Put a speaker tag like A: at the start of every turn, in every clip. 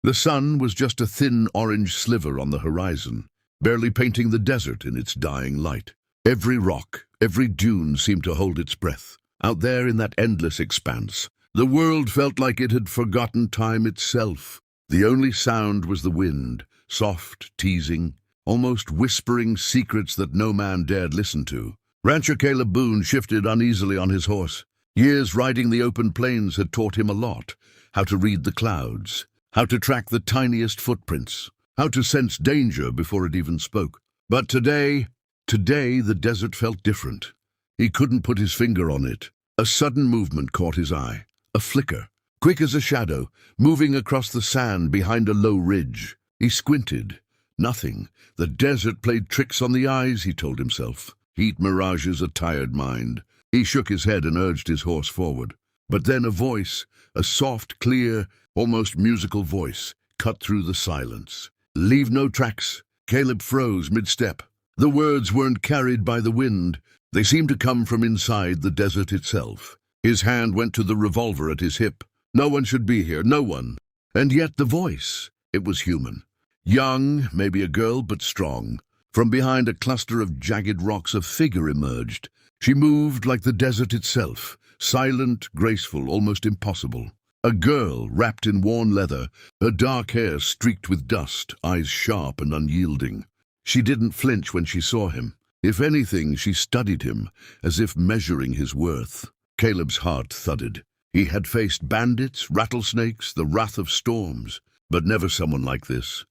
A: The sun was just a thin orange sliver on the horizon, barely painting the desert in its dying light. Every rock, every dune seemed to hold its breath. Out there in that endless expanse, the world felt like it had forgotten time itself. The only sound was the wind, soft, teasing, almost whispering secrets that no man dared listen to. Rancher Caleb Boone shifted uneasily on his horse. Years riding the open plains had taught him a lot: how to read the clouds, how to track the tiniest footprints, how to sense danger before it even spoke. But today the desert felt different. He couldn't put his finger on it. A sudden movement caught his eye, a flicker, quick as a shadow, moving across the sand behind a low ridge. He squinted. Nothing. The desert played tricks on the eyes, he told himself. Heat mirages a tired mind. He shook his head and urged his horse forward. But then a voice, a soft, clear, almost musical voice, cut through the silence. "Leave no tracks." Caleb froze mid-step. The words weren't carried by the wind. They seemed to come from inside the desert itself. His hand went to the revolver at his hip. No one should be here, no one. And yet the voice, it was human. Young, maybe a girl, but strong. From behind a cluster of jagged rocks, a figure emerged. She moved like the desert itself, silent, graceful, almost impossible. A girl wrapped in worn leather, her dark hair streaked with dust, eyes sharp and unyielding. She didn't flinch when she saw him. If anything, she studied him, as if measuring his worth. Caleb's heart thudded. He had faced bandits, rattlesnakes, the wrath of storms, but never someone like this.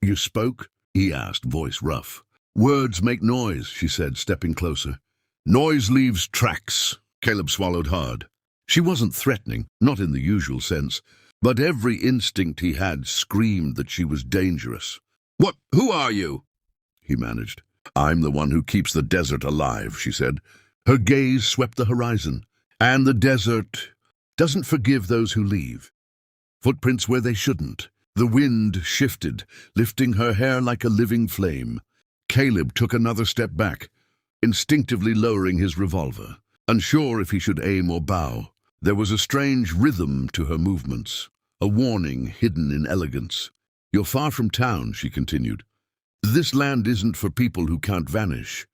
A: You spoke?" he asked, voice rough. "Words make noise," she said, stepping closer. "Noise leaves tracks." Caleb swallowed hard. She wasn't threatening, not in the usual sense, but every instinct he had screamed that she was dangerous. Who are you?" he managed. "I'm the one who keeps the desert alive," she said. Her gaze swept the horizon. "And the desert doesn't forgive those who leave. Footprints where they shouldn't." The wind shifted, lifting her hair like a living flame. Caleb took another step back, instinctively lowering his revolver, unsure if he should aim or bow. There was a strange rhythm to her movements, a warning hidden in elegance. "You're far from town," she continued. "This land isn't for people who can't vanish."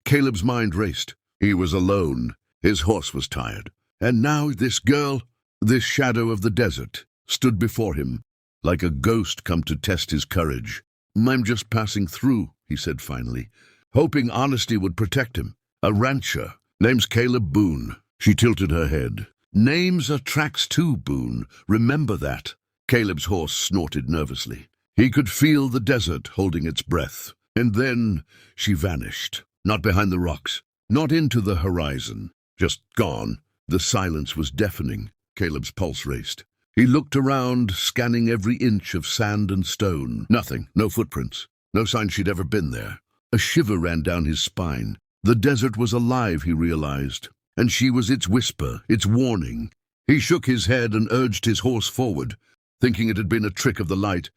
A: Caleb's mind raced. He was alone. His horse was tired. And now this girl, this shadow of the desert, stood before him, like a ghost come to test his courage. "I'm just passing through," he said finally, hoping honesty would protect him. "A rancher. Name's Caleb Boone." She tilted her head. "Names are tracks too, Boone. Remember that." Caleb's horse snorted nervously. He could feel the desert holding its breath. And then she vanished. Not behind the rocks, not into the horizon. Just gone. The silence was deafening. Caleb's pulse raced. He looked around, scanning every inch of sand and stone. Nothing, no footprints, no sign she'd ever been there. A shiver ran down his spine. The desert was alive, he realized, and she was its whisper, its warning. He shook his head and urged his horse forward, thinking it had been a trick of the light,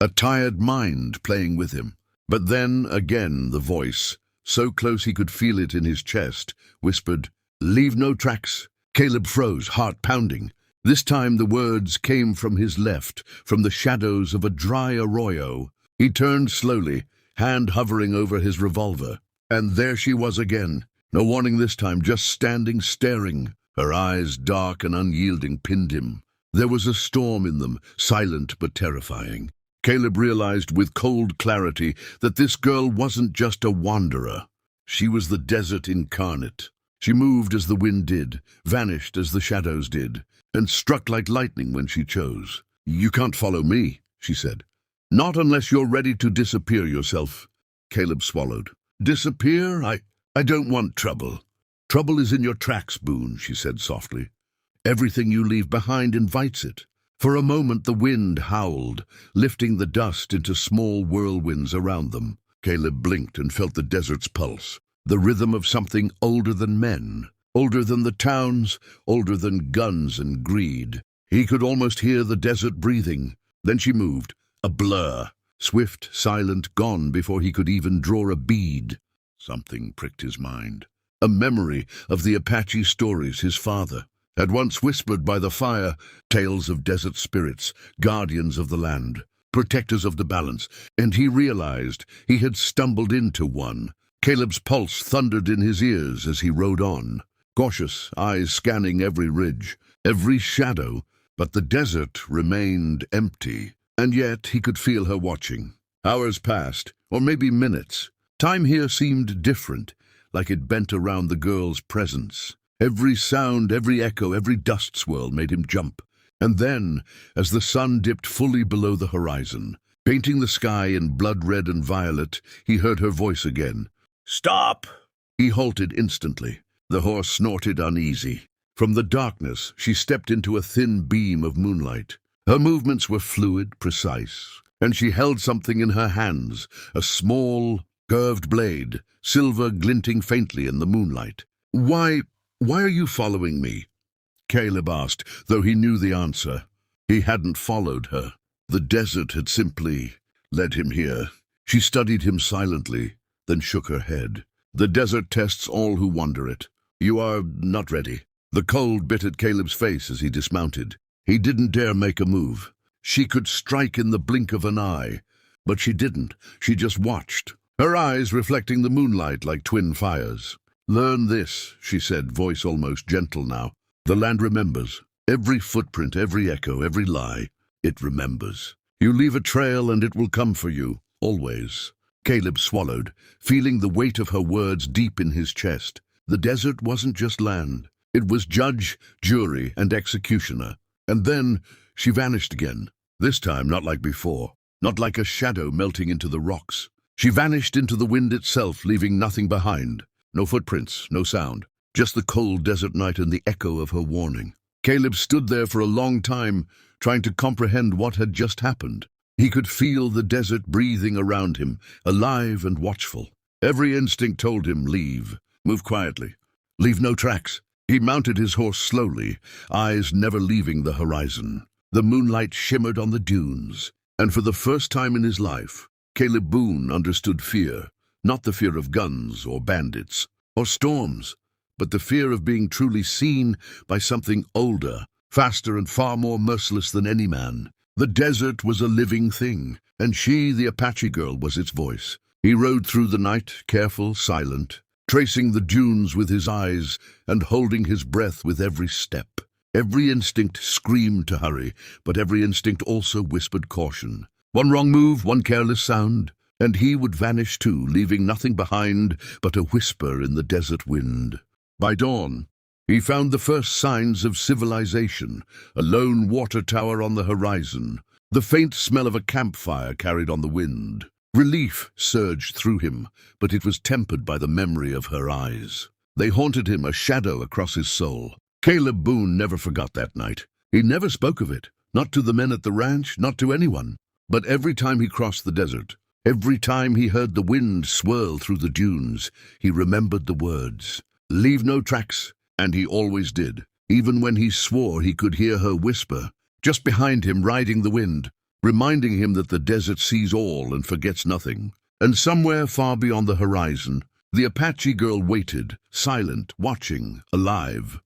A: a tired mind playing with him. But then, again, the voice, so close he could feel it in his chest, whispered, "Leave no tracks." Caleb froze, heart pounding. This time the words came from his left, from the shadows of a dry arroyo. He turned slowly, hand hovering over his revolver. And there she was again. No warning this time, just standing, staring. Her eyes, dark and unyielding, pinned him. There was a storm in them, silent but terrifying. Caleb realized with cold clarity that this girl wasn't just a wanderer. She was the desert incarnate. She moved as the wind did, vanished as the shadows did, and struck like lightning when she chose. "You can't follow me," she said. "Not unless you're ready to disappear yourself." Caleb swallowed. "Disappear? I don't want trouble." "Trouble is in your tracks, Boone," she said softly. "Everything you leave behind invites it." For a moment the wind howled, lifting the dust into small whirlwinds around them. Caleb blinked and felt the desert's pulse, the rhythm of something older than men. Older than the towns, older than guns and greed. He could almost hear the desert breathing. Then she moved, a blur, swift, silent, gone before he could even draw a bead. Something pricked his mind. A memory of the Apache stories his father, had once whispered by the fire tales of desert spirits, guardians of the land, protectors of the balance, and he realized he had stumbled into one. Caleb's pulse thundered in his ears as he rode on, cautious, eyes scanning every ridge, every shadow, but the desert remained empty, and yet he could feel her watching. Hours passed, or maybe minutes. Time here seemed different, like it bent around the girl's presence. Every sound, every echo, every dust swirl made him jump. And then, as the sun dipped fully below the horizon, painting the sky in blood red and violet, he heard her voice again. "Stop!" He halted instantly. The horse snorted uneasy. From the darkness, she stepped into a thin beam of moonlight. Her movements were fluid, precise, and she held something in her hands, a small, curved blade, silver glinting faintly in the moonlight. Why are you following me?" Caleb asked, though he knew the answer. He hadn't followed her. The desert had simply led him here. She studied him silently, then shook her head. "The desert tests all who wander it. You are not ready." The cold bit at Caleb's face as he dismounted. He didn't dare make a move. She could strike in the blink of an eye, but she didn't. She just watched, her eyes reflecting the moonlight like twin fires. "Learn this," she said, voice almost gentle now. "The land remembers. Every footprint, every echo, every lie. It remembers. You leave a trail and it will come for you, always." Caleb swallowed, feeling the weight of her words deep in his chest. The desert wasn't just land. It was judge, jury, and executioner. And then she vanished again. This time not like before, not like a shadow melting into the rocks. She vanished into the wind itself, leaving nothing behind. No footprints, no sound, just the cold desert night and the echo of her warning. Caleb stood there for a long time, trying to comprehend what had just happened. He could feel the desert breathing around him, alive and watchful. Every instinct told him, leave, move quietly, leave no tracks. He mounted his horse slowly, eyes never leaving the horizon. The moonlight shimmered on the dunes, and for the first time in his life, Caleb Boone understood fear, not the fear of guns or bandits or storms, but the fear of being truly seen by something older, faster and far more merciless than any man. The desert was a living thing, and she, the Apache girl, was its voice. He rode through the night, careful, silent, tracing the dunes with his eyes and holding his breath with every step. Every instinct screamed to hurry, but every instinct also whispered caution. One wrong move, one careless sound, and he would vanish too, leaving nothing behind but a whisper in the desert wind. By dawn, he found the first signs of civilization, a lone water tower on the horizon. The faint smell of a campfire carried on the wind. Relief surged through him, but it was tempered by the memory of her eyes. They haunted him, a shadow across his soul. Caleb Boone never forgot that night. He never spoke of it, not to the men at the ranch, not to anyone. But every time he crossed the desert, every time he heard the wind swirl through the dunes, he remembered the words, "Leave no tracks," and he always did. Even when he swore he could hear her whisper, just behind him riding the wind, reminding him that the desert sees all and forgets nothing. And somewhere far beyond the horizon, the Apache girl waited, silent, watching, alive.